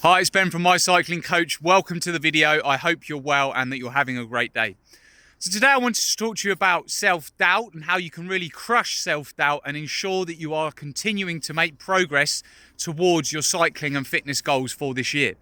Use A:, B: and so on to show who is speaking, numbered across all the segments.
A: Hi, it's Ben from My Cycling Coach. Welcome to the video. I hope you're well and that you're having a great day. So today I wanted to talk to you about self-doubt and how you can really crush self-doubt and ensure that you are continuing to make progress towards your cycling and fitness goals for this year.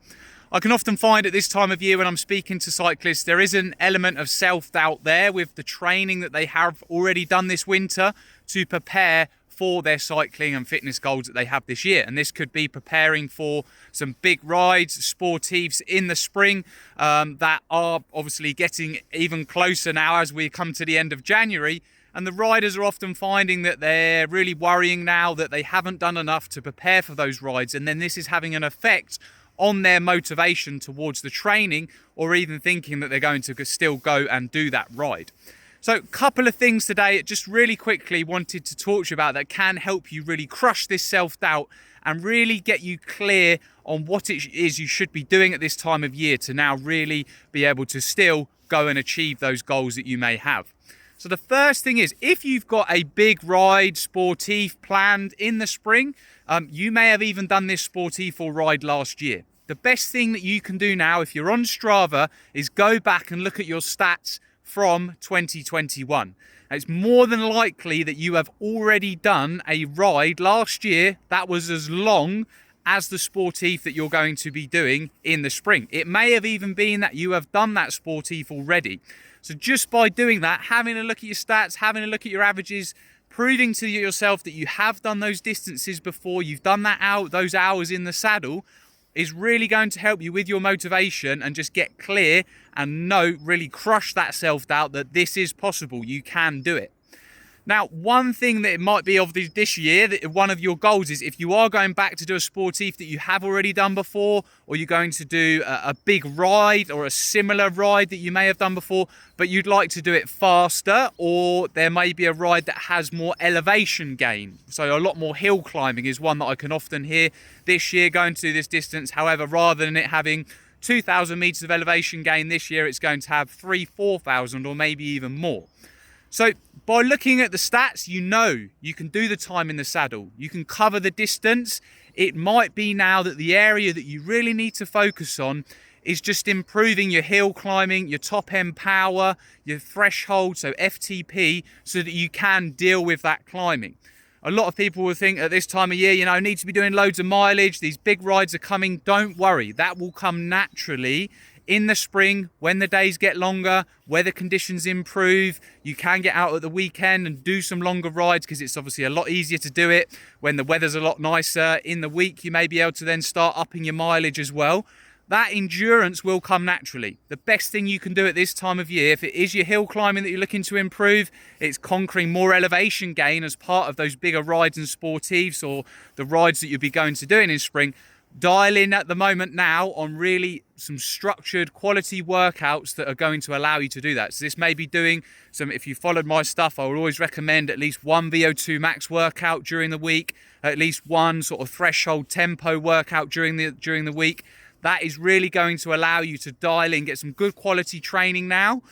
A: I can often find at this time of year when I'm speaking to cyclists, there is an element of self-doubt there with the training that they have already done this winter to prepare for their cycling and fitness goals that they have this year. And this could be preparing for some big rides, sportives in the spring that are obviously getting even closer now as we come to the end of January. And the riders are often finding that they're really worrying now that they haven't done enough to prepare for those rides. And then this is having an effect on their motivation towards the training, or even thinking that they're going to still go and do that ride. So a couple of things today, just really quickly wanted to talk to you about that can help you really crush this self-doubt and really get you clear on what it is you should be doing at this time of year to now really be able to still go and achieve those goals that you may have. So the first thing is, if you've got a big ride, sportive planned in the spring, you may have even done this sportive or ride last year. The best thing that you can do now, if you're on Strava, is go back and look at your stats from 2021. It's more than likely that you have already done a ride last year that was as long as the sportive that you're going to be doing in the spring. It may have even been that you have done that sportive already. So just by doing that, having a look at your stats, having a look at your averages, proving to yourself that you have done those distances before, you've done those hours in the saddle, is really going to help you with your motivation and just get clear and really crush that self-doubt that this is possible, you can do it. Now, one thing that it might be of this year, that one of your goals is, if you are going back to do a sportive that you have already done before, or you're going to do a big ride or a similar ride that you may have done before, but you'd like to do it faster, or there may be a ride that has more elevation gain. So a lot more hill climbing is one that I can often hear this year, going to do this distance. However, rather than it having 2,000 meters of elevation gain this year, it's going to have 4,000 or maybe even more. So by looking at the stats, you can do the time in the saddle. You can cover the distance. It might be now that the area that you really need to focus on is just improving your hill climbing, your top end power, your threshold, so FTP, so that you can deal with that climbing. A lot of people will think at this time of year, I need to be doing loads of mileage. These big rides are coming. Don't worry. That will come naturally in the spring when the days get longer, weather conditions improve. You can get out at the weekend and do some longer rides because it's obviously a lot easier to do it when the weather's a lot nicer. In the week, you may be able to then start upping your mileage as well. That endurance will come naturally. The best thing you can do at this time of year, if it is your hill climbing that you're looking to improve, it's conquering more elevation gain as part of those bigger rides and sportives, or the rides that you'll be going to doing in spring. Dial in at the moment now on really some structured quality workouts that are going to allow you to do that. So this may be doing some, if you followed my stuff, I would always recommend at least one VO2 max workout during the week, at least one sort of threshold tempo workout during the week. That is really going to allow you to dial in, get some good quality training now.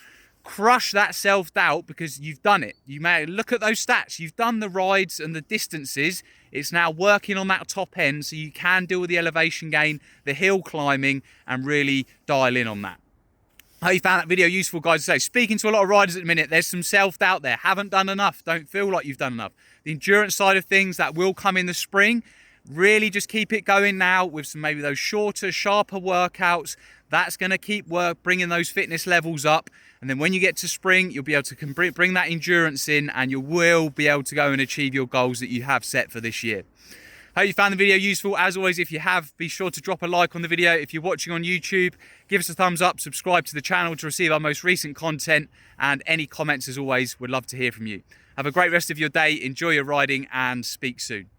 A: Crush that self-doubt because you've done it. You may look at those stats. You've done the rides and the distances. It's now working on that top end so you can deal with the elevation gain, the hill climbing, and really dial in on that. I hope you found that video useful, guys. So speaking to a lot of riders at the minute, there's some self-doubt there. Haven't done enough. Don't feel like you've done enough. The endurance side of things, that will come in the spring. Really just keep it going now with some maybe those shorter, sharper workouts. That's going to keep bringing those fitness levels up. And then when you get to spring, you'll be able to bring that endurance in, and you will be able to go and achieve your goals that you have set for this year. Hope you found the video useful. As always, if you have, be sure to drop a like on the video. If you're watching on YouTube, give us a thumbs up, subscribe to the channel to receive our most recent content, and any comments, as always, would love to hear from you. Have a great rest of your day, enjoy your riding, and speak soon.